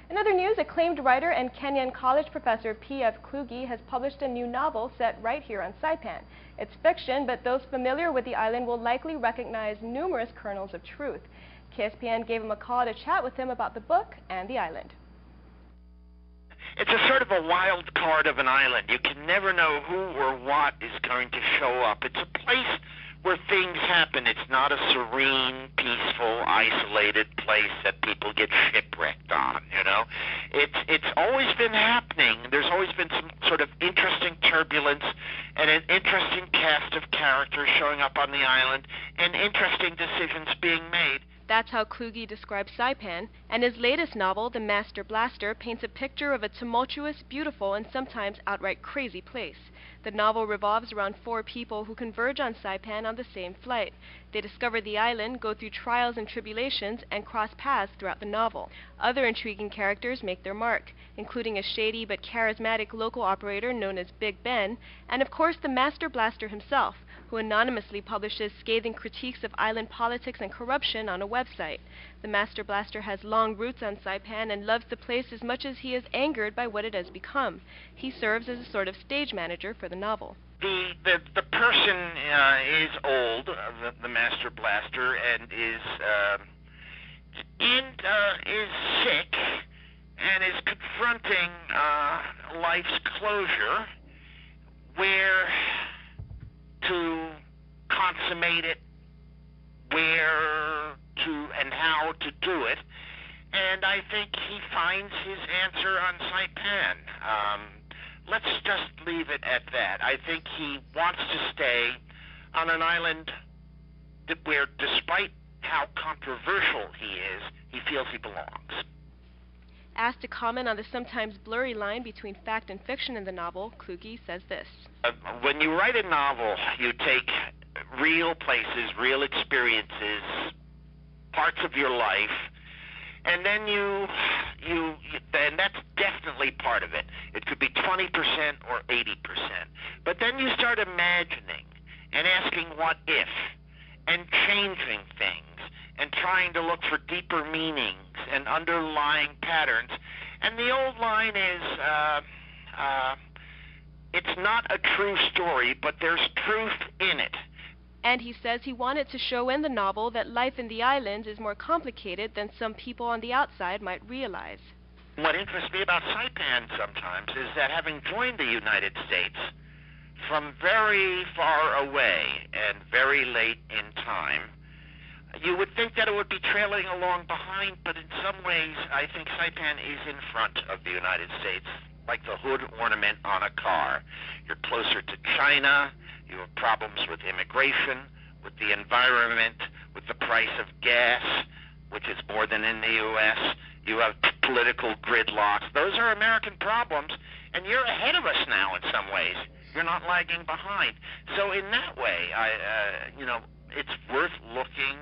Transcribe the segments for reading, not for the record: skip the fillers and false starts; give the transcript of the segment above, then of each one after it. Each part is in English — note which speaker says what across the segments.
Speaker 1: In other news, acclaimed writer and Kenyan college professor P.F. Kluge has published a new novel set right here on Saipan. It's fiction, but those familiar with the island will likely recognize numerous kernels of truth. KSPN gave him a call to chat with him about the book and the island.
Speaker 2: It's a sort of a wild card of an island. You can never know who or what is going to show up. It's a place where things happen. It's not a serene, peaceful, isolated place that people get shipwrecked on, you know. It's always been happening. There's always been some sort of interesting turbulence and an interesting cast of characters showing up on the island and interesting decisions being made.
Speaker 1: That's how Kluge describes Saipan, and his latest novel, The Master Blaster, paints a picture of a tumultuous, beautiful, and sometimes outright crazy place. The novel revolves around 4 people who converge on Saipan on the same flight. They discover the island, go through trials and tribulations, and cross paths throughout the novel. Other intriguing characters make their mark, including a shady but charismatic local operator known as Big Ben, and of course the Master Blaster himself, who anonymously publishes scathing critiques of island politics and corruption on a website. The Master Blaster has long roots on Saipan and loves the place as much as he is angered by what it has become. He serves as a sort of stage manager for the novel.
Speaker 2: The person is old, the Master Blaster, and is sick and is confronting life's closure, where to consummate it, where to and how to do it, and I think he finds his answer on Saipan. Let's just leave it at that. I think he wants to stay on an island where, despite how controversial he is, he feels he belongs.
Speaker 1: Asked to comment on the sometimes blurry line between fact and fiction in the novel, Kluge says this.
Speaker 2: When you write a novel, you take real places, real experiences, parts of your life, and then and that's definitely part of it. It could be 20% or 80%. But then you start imagining and asking what if, and changing things, and trying to look for deeper meanings and underlying patterns. And the old line is, it's not a true story, but there's truth in it.
Speaker 1: And he says he wanted to show in the novel that life in the islands is more complicated than some people on the outside might realize.
Speaker 2: What interests me about Saipan sometimes is that, having joined the United States from very far away and very late in time, you would think that it would be trailing along behind, but in some ways I think Saipan is in front of the United States, like the hood ornament on a car. You're closer to China, you have problems with immigration, with the environment, with the price of gas, which is more than in the U.S. You have political gridlocks. Those are American problems, and you're ahead of us now in some ways. You're not lagging behind. So in that way, it's worth looking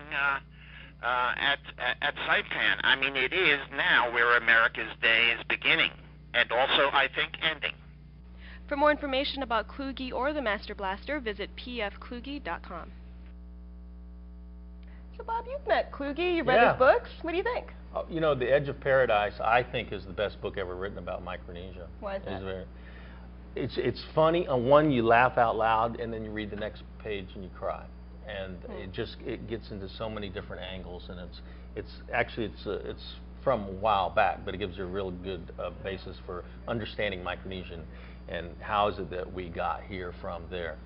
Speaker 2: at Saipan. I mean, it is now where America's day is beginning, and also, I think, ending.
Speaker 1: For more information about Kluge or the Master Blaster, visit pfkluge.com. So, Bob, you've met Kluge. You've read his books. What do you think?
Speaker 3: You know, The Edge of Paradise, I think, is the best book ever written about Micronesia.
Speaker 1: Why is that?
Speaker 3: It's funny. On one, you laugh out loud, and then you read the next page and you cry. And it gets into so many different angles, and it's from a while back, but it gives you a real good basis for understanding Micronesian and how is it that we got here from there.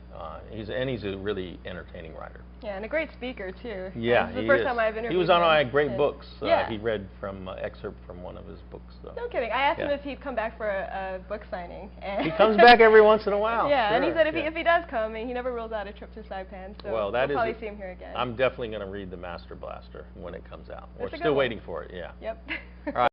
Speaker 3: He's a really entertaining writer.
Speaker 1: Yeah, and a great speaker too.
Speaker 3: Yeah,
Speaker 1: this is the first time I've interviewed him.
Speaker 3: He was on my great books.
Speaker 1: Yeah.
Speaker 3: He read from excerpt from one of his books. So.
Speaker 1: No kidding. I asked him if he'd come back for a book signing. And
Speaker 3: he comes back every once in a while.
Speaker 1: Yeah,
Speaker 3: sure.
Speaker 1: And he said if he does come, he never rules out a trip to Saipan. So we'll probably see him here again.
Speaker 3: I'm definitely going to read The Master Blaster when it comes out.
Speaker 1: We're
Speaker 3: still waiting for it. Yeah.
Speaker 1: Yep.
Speaker 3: All right.